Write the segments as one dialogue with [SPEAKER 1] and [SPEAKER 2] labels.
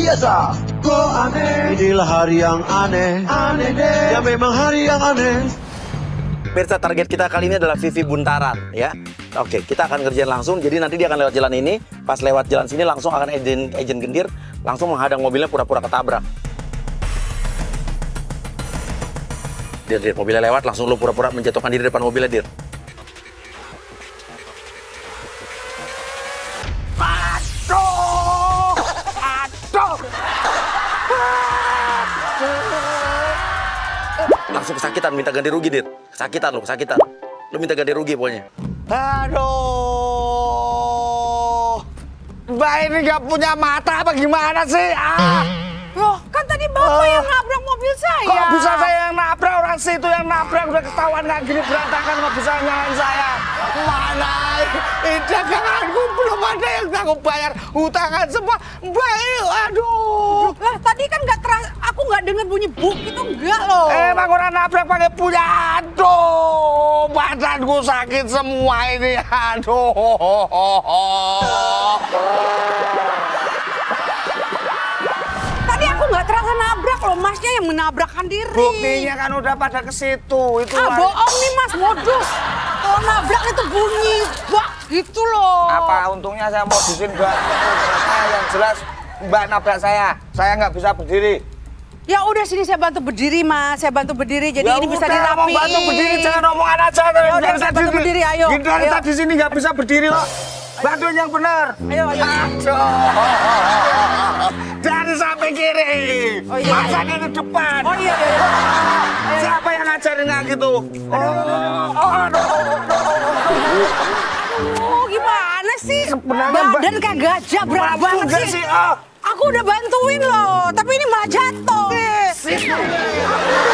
[SPEAKER 1] biasa. Kok aneh? Inilah hari yang aneh. Aneh deh. Ya memang hari yang aneh.
[SPEAKER 2] Pemirsa, target kita kali ini adalah Vivi Buntaran, ya. Oke, kita akan kerjain langsung. Jadi nanti dia akan lewat jalan ini. Pas lewat jalan sini langsung akan agent gendir langsung menghadang mobilnya, pura-pura ketabrak. Dir, mobilnya lewat, langsung lu pura-pura menjatuhkan diri depan mobilnya, Dir. Langsung kesakitan, minta ganti rugi, Dir. Kesakitan. Lu minta ganti rugi pokoknya.
[SPEAKER 3] Aduh, Mbak ini nggak punya mata apa gimana sih?
[SPEAKER 4] Loh, kan tadi Bapak yang nabrak mobil saya.
[SPEAKER 3] Kok bisa saya yang nabrak, orang situ yang nabrak, udah ketahuan nggak gini berantakan, nggak bisa nyalain saya. Mana ini daganganku belum ada yang aku bayar hutangan semua. Mbak ini, aduh.
[SPEAKER 4] Lah, tadi kan nggak terasa, aku nggak dengar bunyi buk itu enggak loh.
[SPEAKER 3] Emang orang nabrak pakai punya, aduh, badanku sakit semua ini, aduh.
[SPEAKER 4] Tadi aku nggak terasa nabrak loh, Masnya yang menabrakkan diri.
[SPEAKER 3] Buktinya kan udah pada ke situ, itu.
[SPEAKER 4] Bohong nih Mas, modus. Kalau nabrak itu bunyi bak gitu loh.
[SPEAKER 3] Apa untungnya saya modusin Mbak? Yang jelas Mbak nabrak saya nggak bisa berdiri.
[SPEAKER 4] Ya udah sini saya bantu berdiri Mas, saya bantu berdiri jadi
[SPEAKER 3] Ya
[SPEAKER 4] ini bisa
[SPEAKER 3] udah,
[SPEAKER 4] dirapiin.
[SPEAKER 3] mau bantu berdiri, jangan omongan aja.
[SPEAKER 4] Ya udah, saya bantu berdiri, ayo.
[SPEAKER 3] Dari
[SPEAKER 4] Ayo.
[SPEAKER 3] tadi sini nggak bisa berdiri kok. Bantuin yang benar.
[SPEAKER 4] Ayo.
[SPEAKER 3] Aduh. Dari sampai kiri.
[SPEAKER 4] Oh, iya.
[SPEAKER 3] Masanya ke depan.
[SPEAKER 4] Oh iya.
[SPEAKER 3] Siapa yang ngajarin nggak gitu?
[SPEAKER 4] Oh, gimana sih?
[SPEAKER 3] Sebenarnya
[SPEAKER 4] Badan kayak gajah berat banget
[SPEAKER 3] Enggak
[SPEAKER 4] sih.
[SPEAKER 3] sih.
[SPEAKER 4] Aku udah bantuin loh, tapi ini malah jatuh. Udah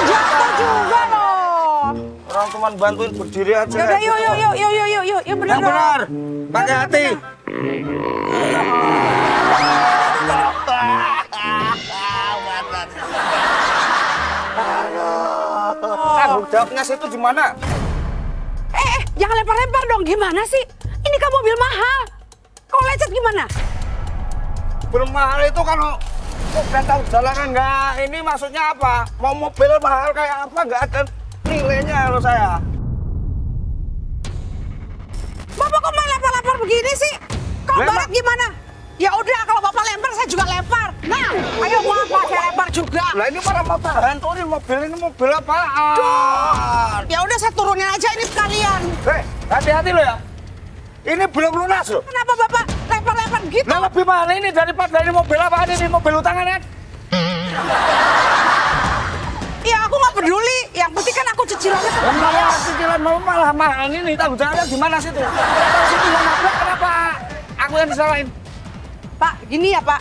[SPEAKER 4] jatuh juga loh.
[SPEAKER 3] Orang cuma bantuin berdiri aja.
[SPEAKER 4] Yaudah, yuk bener
[SPEAKER 3] Yang benar. Pakai hati. Tanggung jawabnya situ di mana?
[SPEAKER 4] Jangan lempar-lempar dong, gimana sih? Ini kan mobil mahal. Kalau lecet gimana?
[SPEAKER 3] Belum mahal itu kan udah tahu jalanan nggak? Ini maksudnya apa? Mau mobil mahal kayak apa? Nggak ada nilainya loh saya.
[SPEAKER 4] Bapak kok malah lempar-lempar begini sih? Kalau
[SPEAKER 3] Lempar.
[SPEAKER 4] barat gimana? Ya udah, kalau Bapak lempar, saya juga lempar. Nah, ayo Bapak saya lempar juga.
[SPEAKER 3] Lah ini mana mau tahan tuh ini mobil apaan?
[SPEAKER 4] Ya udah, saya turunin aja ini sekalian.
[SPEAKER 3] Hati-hati lo ya. Ini belum lunas loh.
[SPEAKER 4] Kenapa Bapak lempar-lempar gitu?
[SPEAKER 3] Nah lebih mahal ini daripada ini mobil apaan ini mobil utangan kan?
[SPEAKER 4] Ya aku nggak peduli. Yang penting kan aku cicilannya tetap bayar.
[SPEAKER 3] Malah cicilan malah mahal ini tanggung jawabnya gimana sih tuh? Kalau situ yang nabrak kenapa aku yang disalahin?
[SPEAKER 4] Pak, gini ya Pak.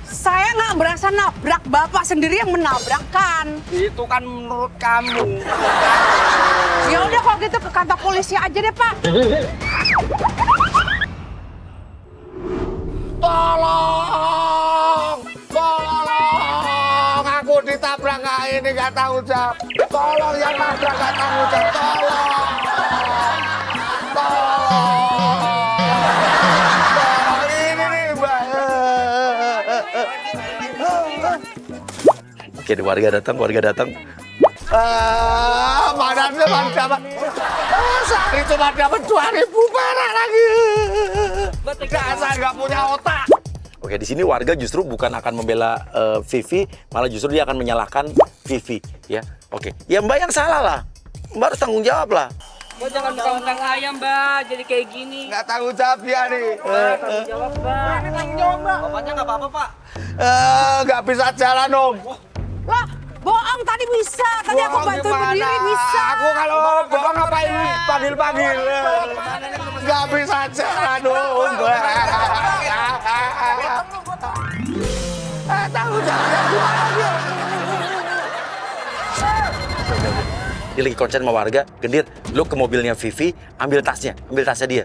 [SPEAKER 4] Saya nggak merasa nabrak, Bapak sendiri yang menabrakkan.
[SPEAKER 3] Itu kan menurut kamu.
[SPEAKER 4] Ya udah kalau gitu ke kantor polisi aja deh Pak.
[SPEAKER 3] Tolong, aku ditabrak nggak ini nggak tahu jawab. Tolong yang nabrak nggak tahu jawab. Tolong, ini nih Mbak.
[SPEAKER 2] Oke, warga datang.
[SPEAKER 3] Mana cuma dapat sehari cuma dapat 2.000 perak lagi. Dasar nggak punya otak.
[SPEAKER 2] Oke, di sini warga justru bukan akan membela Vivi, malah justru dia akan menyalahkan Vivi, ya. Oke, ya Mbak yang salah lah. Mbak harus tanggung jawab lah.
[SPEAKER 5] Mbak jangan mentang-mentang ayam, Mbak. Jadi kayak gini.
[SPEAKER 3] Nggak tanggung jawab dia nih.
[SPEAKER 5] Tanggung jawab, Mbak.
[SPEAKER 3] Ini tanggung jawab Mbak.
[SPEAKER 5] Bapaknya nggak apa-apa, Pak.
[SPEAKER 3] Nggak bisa jalan Om.
[SPEAKER 4] Lah, bohong tadi bisa. Tadi aku
[SPEAKER 3] Bohong
[SPEAKER 4] bantu
[SPEAKER 3] gimana?
[SPEAKER 4] berdiri bisa.
[SPEAKER 3] Aku kalau bohong ngapain panggil-panggil. Nggak bisa jalan Om. Tanggung jawabnya gimana dia?
[SPEAKER 2] Dia lagi konsen sama warga. Gendir, lu ke mobilnya Vivi, ambil tasnya dia.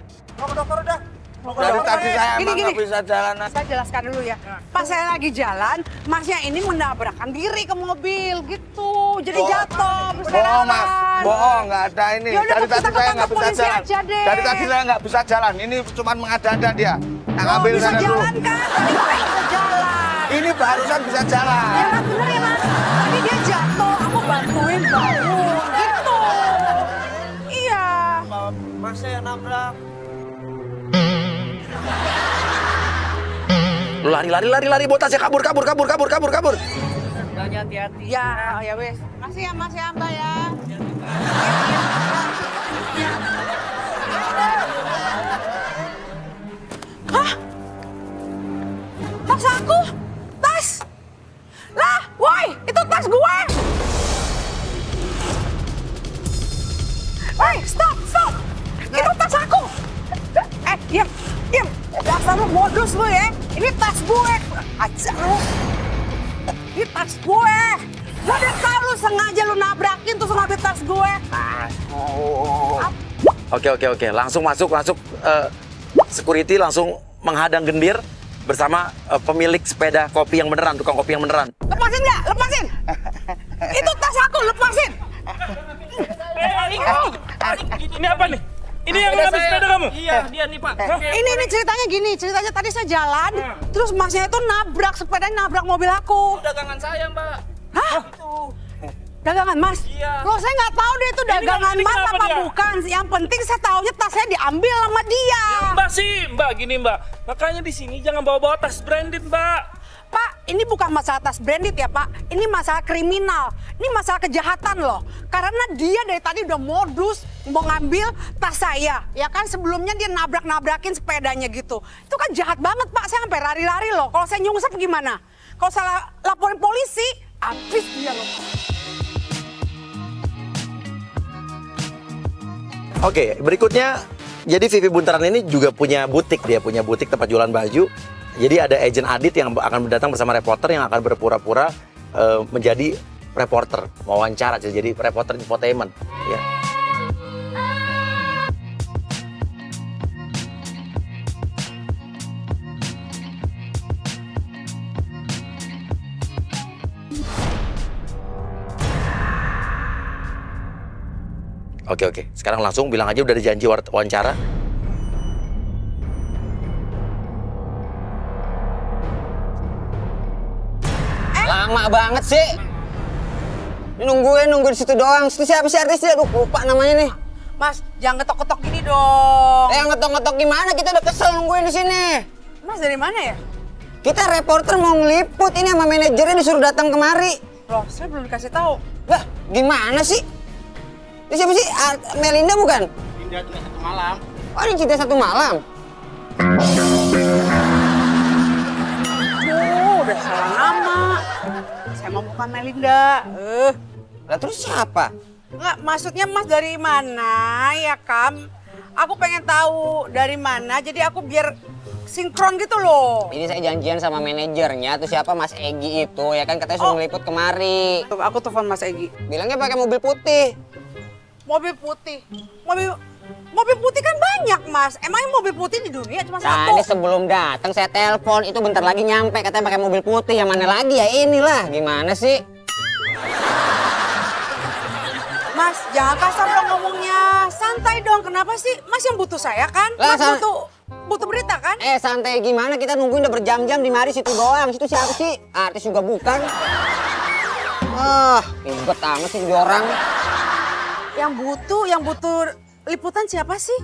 [SPEAKER 3] Dari tadi saya emang
[SPEAKER 4] Gini.
[SPEAKER 3] nggak bisa jalan.
[SPEAKER 4] Saya jelaskan dulu ya. Pas saya lagi jalan, Masnya ini menabrakkan diri ke mobil gitu. Jadi jatuh,
[SPEAKER 3] Bohong Mas, bohong nggak ada ini.
[SPEAKER 4] Ya udah,
[SPEAKER 3] Dari
[SPEAKER 4] kita
[SPEAKER 3] tadi
[SPEAKER 4] ke
[SPEAKER 3] saya
[SPEAKER 4] kantor
[SPEAKER 3] nggak bisa
[SPEAKER 4] polisi
[SPEAKER 3] jalan.
[SPEAKER 4] aja deh.
[SPEAKER 3] Dari tadi saya nggak bisa jalan. Ini cuma mengada-ada dia. Nah, ambil
[SPEAKER 4] bisa
[SPEAKER 3] sana dulu.
[SPEAKER 4] jalan kan? Tadi nggak bisa jalan.
[SPEAKER 3] Ini barusan bisa jalan.
[SPEAKER 4] Ya Mas, bener ya Mas. Tadi dia jatuh, aku bantuin bangun. Gitu. Iya.
[SPEAKER 3] Masnya yang nabrak.
[SPEAKER 2] Lu lari, bawa tasnya kabur.
[SPEAKER 5] Mbaknya hati-hati.
[SPEAKER 4] Ya, ya wes. Makasih ya Mas ya, Mbak ya. Hah? Tas aku? Tas? Lah, woi, itu tas gue. Woi, stop. Itu tas aku. Diam. Dasar lu modus lu ya. Ini tas gue. Ajar lu. Ini tas gue. Gue udah tahu lu sengaja lu nabrakin terus ngambil tas gue.
[SPEAKER 2] Oke. Langsung masuk. Security langsung menghadang gendir bersama pemilik sepeda kopi yang beneran, tukang kopi yang beneran.
[SPEAKER 4] Lepasin nggak? Lepasin. Itu tas aku, lepasin.
[SPEAKER 6] Ini apa nih? Ini yang ngambil sepeda kamu?
[SPEAKER 5] Iya, dia nih Pak.
[SPEAKER 4] Ini ceritanya gini, ceritanya tadi saya jalan, terus masnya itu nabrak sepedanya, nabrak mobil aku.
[SPEAKER 5] Dagangan saya Mbak.
[SPEAKER 4] Hah? Dagangan Mas?
[SPEAKER 5] Iya.
[SPEAKER 4] Loh saya nggak tahu deh itu dagangan
[SPEAKER 6] ini
[SPEAKER 4] Mas
[SPEAKER 6] kenapa
[SPEAKER 4] apa
[SPEAKER 6] dia?
[SPEAKER 4] bukan. Yang penting saya taunya tas saya diambil sama dia.
[SPEAKER 6] Mbak gini Mbak. Makanya di sini jangan bawa-bawa tas branded Mbak.
[SPEAKER 4] Pak, ini bukan masalah tas branded ya Pak. Ini masalah kriminal. Ini masalah kejahatan loh. Karena dia dari tadi udah modus mau ngambil tas saya. Ya kan sebelumnya dia nabrak-nabrakin sepedanya gitu. Itu kan jahat banget Pak. Saya sampai lari-lari loh. Kalau saya nyungsep gimana? Kalau saya laporin polisi, habis dia loh.
[SPEAKER 2] Oke, berikutnya jadi Vivi Buntaran ini juga punya butik, dia punya butik tempat jualan baju. Jadi ada agent Adit yang akan datang bersama reporter yang akan berpura-pura menjadi reporter, wawancara, jadi reporter infotainment. Ya. Oke. Sekarang langsung bilang aja udah ada janji wawancara.
[SPEAKER 7] Lama banget sih. Nungguin di situ doang. Itu siapa sih artisnya? Aduh, lupa namanya nih.
[SPEAKER 4] Mas, jangan ketok-ketok gini dong.
[SPEAKER 7] Ngetok-ngetok gimana? Kita udah kesel nungguin di sini.
[SPEAKER 4] Mas dari mana ya?
[SPEAKER 7] Kita reporter mau ngeliput ini sama manajernya disuruh datang kemari.
[SPEAKER 4] Loh, saya belum dikasih tahu.
[SPEAKER 7] Lah, gimana sih? Ini siapa sih? Melinda bukan?
[SPEAKER 3] Pindah cuma 1 malam.
[SPEAKER 7] Oh, ini Cinta 1 Malam.
[SPEAKER 4] Udah salah nama. Saya mau bukan Melinda.
[SPEAKER 7] Lah terus siapa?
[SPEAKER 4] Enggak, maksudnya Mas dari mana ya Kam? Aku pengen tahu dari mana, jadi aku biar sinkron gitu loh.
[SPEAKER 7] Ini saya janjian sama manajernya, tuh siapa Mas Egi itu, ya kan katanya suruh ngeliput kemari.
[SPEAKER 4] Aku telepon Mas Egi.
[SPEAKER 7] Bilangnya pakai mobil putih.
[SPEAKER 4] Mobil putih. Mobil putih kan banyak, Mas. Emangnya mobil putih di dunia cuma satu?
[SPEAKER 7] Tadi sebelum datang saya telepon, itu bentar lagi nyampe katanya pakai mobil putih. Yang mana lagi ya inilah. Gimana sih?
[SPEAKER 4] Mas, jangan kasar dong ngomongnya. Santai dong. Kenapa sih? Mas yang butuh saya kan?
[SPEAKER 7] Lah,
[SPEAKER 4] Mas butuh berita kan?
[SPEAKER 7] Santai gimana? Kita nungguin udah berjam-jam di mari situ doang. Situ siapa sih? Artis juga bukan. Ribet amat sih jadi orang.
[SPEAKER 4] Yang butuh liputan siapa sih?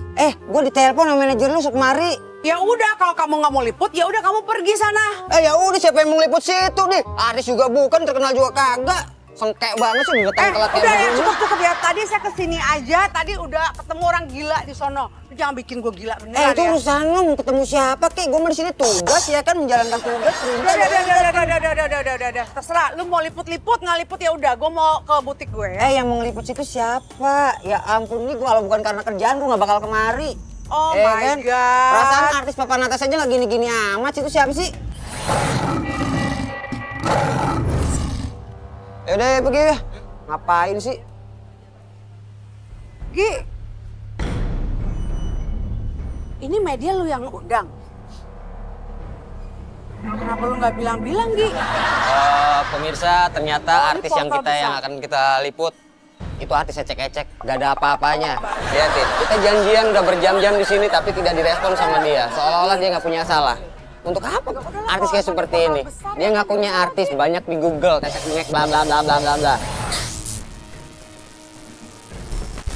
[SPEAKER 7] Gue ditelepon sama manajer lu sok kemari.
[SPEAKER 4] Ya udah, kalau kamu nggak mau liput, ya udah kamu pergi sana.
[SPEAKER 7] Ya udah siapa yang mau ngeliput situ nih? Artis juga bukan, terkenal juga kagak. Sengkek banget sih udah datang telat kayak
[SPEAKER 4] Udah ya
[SPEAKER 7] begini.
[SPEAKER 4] cukup ya. Tadi saya kesini aja, tadi udah ketemu orang gila di sono. Lu jangan bikin gue gila beneran
[SPEAKER 7] Itu
[SPEAKER 4] ya.
[SPEAKER 7] urusan lu mau ketemu siapa kek? Gue mah di sini tugas ya kan menjalankan tugas.
[SPEAKER 4] Udah. Terserah, lu mau liput-liput, nggak liput ya udah. Gue mau ke butik gue ya.
[SPEAKER 7] Yang mau ngeliput situ siapa? Ya ampun, ini gue kalau bukan karena kerjaan gue nggak bakal kemari.
[SPEAKER 4] Oh my God.
[SPEAKER 7] Perasaan artis papan atas aja nggak gini-gini amat. Itu siapa sih? Yaudah pergi ya. Ngapain sih?
[SPEAKER 4] Gi, ini media lu yang undang. Kenapa lu nggak bilang-bilang, Gi?
[SPEAKER 7] Pemirsa, ternyata
[SPEAKER 4] ini
[SPEAKER 7] artis yang
[SPEAKER 4] portal
[SPEAKER 7] kita yang
[SPEAKER 4] besar.
[SPEAKER 7] akan kita liput itu artis ecek-ecek, gak ada apa-apanya. Lihatin, kita janjian udah berjam-jam di sini tapi tidak direspon sama dia, seolah-olah dia nggak punya salah. Untuk apa artis kayak seperti ini? Dia ngakunya artis, banyak di Google, tek-tek bla bla bla bla bla bla.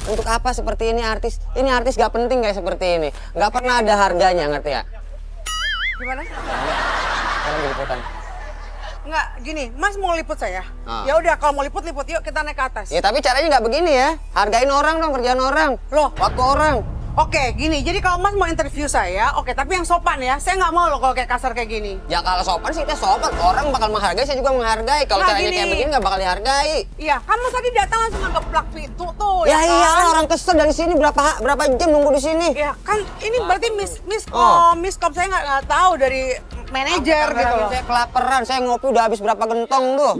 [SPEAKER 7] Untuk apa seperti ini artis? Ini artis gak penting kayak seperti ini. Gak pernah ada harganya, ngerti ya?
[SPEAKER 4] Gimana?
[SPEAKER 7] Sekarang di liputan.
[SPEAKER 4] Enggak, gini, Mas mau liput saya.
[SPEAKER 7] Ah.
[SPEAKER 4] Ya udah, kalau mau liput yuk kita naik ke atas.
[SPEAKER 7] Ya tapi caranya nggak begini ya. Hargain orang dong, kerjaan orang.
[SPEAKER 4] Loh.
[SPEAKER 7] Waktu orang.
[SPEAKER 4] Oke, gini, jadi kalau Mas mau interview saya, oke, tapi yang sopan ya. Saya nggak mau loh kalau kayak kasar kayak gini.
[SPEAKER 7] Ya kalau sopan sih kita sopan. Orang bakal menghargai, saya juga menghargai. Kalau
[SPEAKER 4] Nah,
[SPEAKER 7] caranya
[SPEAKER 4] gini.
[SPEAKER 7] kayak begini nggak bakal dihargai.
[SPEAKER 4] Iya, kamu tadi datang langsung ngeplak pintu tuh.
[SPEAKER 7] Ya
[SPEAKER 4] kan?
[SPEAKER 7] iyalah, orang kesel dari sini berapa jam nunggu di sini.
[SPEAKER 4] Ya kan, ini berarti
[SPEAKER 7] Oh.
[SPEAKER 4] miskom saya nggak tahu dari manajer gitu loh.
[SPEAKER 7] Saya kelaparan, saya ngopi udah habis berapa gentong tuh.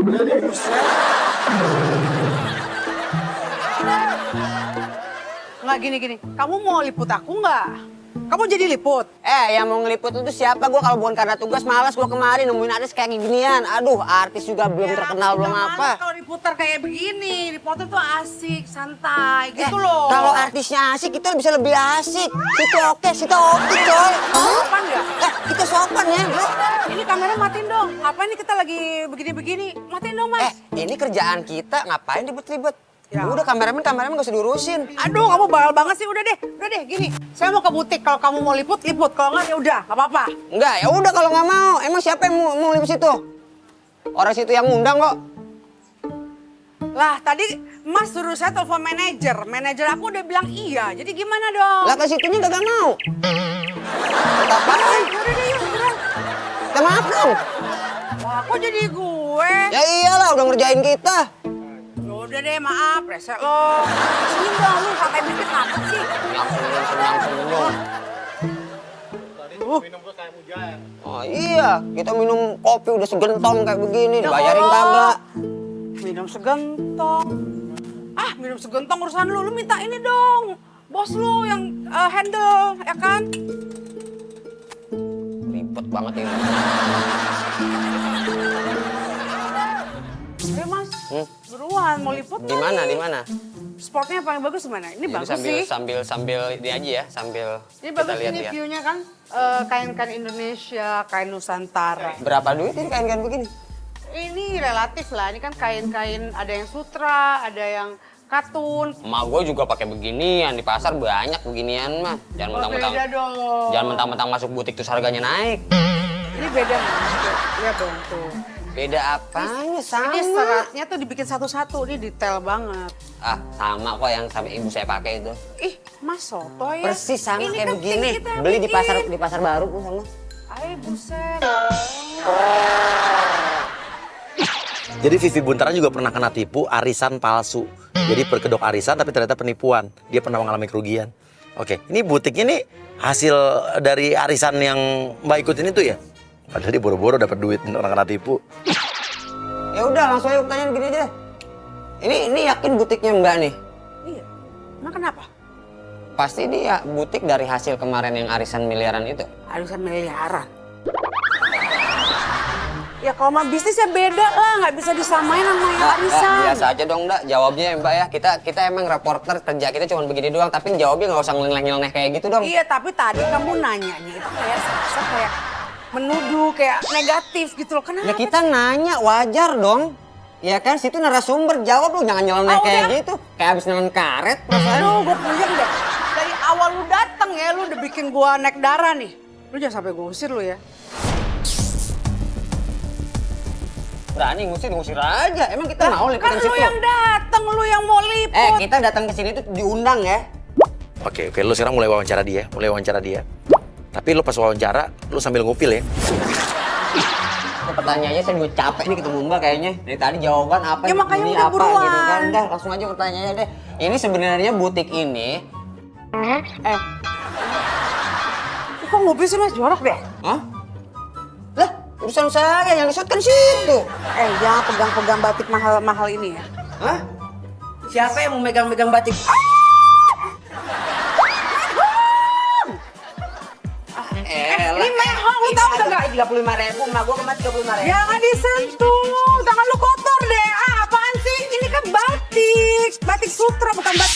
[SPEAKER 4] Nggak gini, kamu mau liput aku nggak? Kamu jadi liput?
[SPEAKER 7] Yang mau ngeliput itu siapa? Gua kalau bukan karena tugas malas gua kemarin nemuin artis kayak ginian. Aduh, artis juga belum terkenal belum
[SPEAKER 4] udah
[SPEAKER 7] apa.
[SPEAKER 4] males kalau diputar kayak begini, diputar tuh asik, santai gitu loh.
[SPEAKER 7] Kalau artisnya asik, kita bisa lebih asik. Situ oke coy.
[SPEAKER 4] Sopan nggak?
[SPEAKER 7] Kita sopan ya, bro.
[SPEAKER 4] Ini kamera matiin dong. Apa ini kita lagi begini-begini? Matiin dong, Mas.
[SPEAKER 7] Ini kerjaan kita, ngapain ribet-ribet?
[SPEAKER 4] Ya.
[SPEAKER 7] Udah kameramen gak usah diurusin.
[SPEAKER 4] Aduh, kamu bawel banget sih. Udah deh, gini. Saya mau ke butik. Kalau kamu mau liput. Kalau nggak ya udah, nggak apa-apa.
[SPEAKER 7] Enggak, ya udah kalau nggak mau. Emang siapa yang mau liput situ? Orang situ yang ngundang kok.
[SPEAKER 4] Lah, tadi Mas suruh saya telepon manajer. Manajer aku udah bilang iya. Jadi gimana dong?
[SPEAKER 7] Lah ke situnya gak mau.
[SPEAKER 4] Apaan? Udah deh, yuk, beneran.
[SPEAKER 7] Kita maaf dong.
[SPEAKER 4] Wah, kok jadi gue?
[SPEAKER 7] Ya iyalah udah ngerjain kita.
[SPEAKER 4] Udah deh, maaf, resek lo. Senyum dong, lu sampai bibit ngapet sih.
[SPEAKER 7] Senyum. Oh iya, kita minum kopi udah segentong kayak begini,
[SPEAKER 4] Ya
[SPEAKER 7] dibayarin
[SPEAKER 4] Allah.
[SPEAKER 7] kagak.
[SPEAKER 4] Minum segentong. Minum segentong urusan lu minta ini dong. Bos lu yang handle, ya kan?
[SPEAKER 7] Ribet banget ini.
[SPEAKER 4] Ayo Mas, buruan mau liput
[SPEAKER 7] Di mana?
[SPEAKER 4] Spotnya yang paling bagus mana? Ini
[SPEAKER 7] Jadi
[SPEAKER 4] bagus sih.
[SPEAKER 7] sambil ini aja ya, sambil
[SPEAKER 4] Ini
[SPEAKER 7] kita
[SPEAKER 4] bagus
[SPEAKER 7] lihat
[SPEAKER 4] ini
[SPEAKER 7] ya.
[SPEAKER 4] view-nya kan. Kain-kain Indonesia, kain Nusantara.
[SPEAKER 7] Berapa duit ini kain-kain begini?
[SPEAKER 4] Ini relatif lah, ini kan kain-kain ada yang sutra, ada yang katun.
[SPEAKER 7] Emak gue juga pakai beginian, di pasar banyak beginian mah. Jangan mentang-mentang
[SPEAKER 4] Beda dong.
[SPEAKER 7] jangan mentang-mentang masuk butik terus harganya naik.
[SPEAKER 4] Ini beda Mas. Iya dong tuh.
[SPEAKER 7] Beda apanya? Sama.
[SPEAKER 4] Ini seratnya tuh dibikin satu-satu, ini detail banget.
[SPEAKER 7] Sama kok yang sampai ibu saya pakai itu.
[SPEAKER 4] Ih, Mas soto ya.
[SPEAKER 7] Persis sama
[SPEAKER 4] Ini
[SPEAKER 7] kayak
[SPEAKER 4] kan
[SPEAKER 7] begini.
[SPEAKER 4] kita yang
[SPEAKER 7] Beli di
[SPEAKER 4] bikin.
[SPEAKER 7] pasar baru pun sama.
[SPEAKER 4] Ay, buset.
[SPEAKER 2] Jadi Vivi Buntaran juga pernah kena tipu arisan palsu. Jadi berkedok arisan tapi ternyata penipuan. Dia pernah mengalami kerugian. Oke, ini butiknya nih hasil dari arisan yang Mbak ikutin itu ya? Padahal dia boro-boro dapat duit orang kena tipu.
[SPEAKER 7] Ya udah langsung aja pertanyaan gini aja. Ini yakin butiknya Mbak nih?
[SPEAKER 4] Iya. Emang kenapa?
[SPEAKER 7] Pasti dia butik dari hasil kemarin yang arisan miliaran itu.
[SPEAKER 4] Arisan miliaran. Ya kalau mah bisnisnya beda lah, nggak bisa disamain sama yang arisan.
[SPEAKER 7] Biasa aja dong, Ndak. Jawabnya ya, Mbak ya. Kita emang reporter, kerja kita cuma begini doang. Tapi jawabnya nggak usah nyeleneh-nyeleneh kayak gitu dong.
[SPEAKER 4] Iya, tapi tadi kamu nanyanya itu kayak serasa kayak menuduh, kayak negatif gitu loh. Kenapa?
[SPEAKER 7] Ya kita nanya, wajar dong. Ya kan, situ narasumber. Jawab lu, jangan nyeleneh kayak
[SPEAKER 4] udah.
[SPEAKER 7] gitu. Kayak habis nelen karet.
[SPEAKER 4] Aduh, gue puyeng deh. Dari awal lu dateng ya, lu udah bikin gua naik darah nih. Lu jangan sampai gue usir lu ya.
[SPEAKER 7] Berani ngusir aja. Emang kita mau liputan
[SPEAKER 4] Kan lu
[SPEAKER 7] situ?
[SPEAKER 4] yang dateng, lu yang mau liput.
[SPEAKER 7] Kita datang ke sini tuh diundang ya.
[SPEAKER 2] Oke, lu sekarang mulai wawancara dia. Tapi lu pas wawancara, lu sambil ngupil ya.
[SPEAKER 7] Pertanyaannya saya juga capek nih ketemu Mbak kayaknya. Dari tadi jawaban apa,
[SPEAKER 4] Ya, makanya
[SPEAKER 7] ini
[SPEAKER 4] udah
[SPEAKER 7] apa
[SPEAKER 4] buruan.
[SPEAKER 7] gitu kan. Dah, langsung aja pertanyaannya deh. Ini sebenarnya butik ini.
[SPEAKER 4] Kok ngupil sih Mas, jorok deh.
[SPEAKER 7] Hah? Lah, urusan saya yang disut kan situ.
[SPEAKER 4] Jangan pegang-pegang batik mahal-mahal ini ya.
[SPEAKER 7] Hah? Siapa yang mau megang-megang batik?
[SPEAKER 4] Ini mehong, lu tau udah gak?
[SPEAKER 7] 35.000, emak gua kemarin 35.000.
[SPEAKER 4] Jangan disentuh, tangan lu kotor deh. Apaan sih? Ini kan batik sutra bukan batik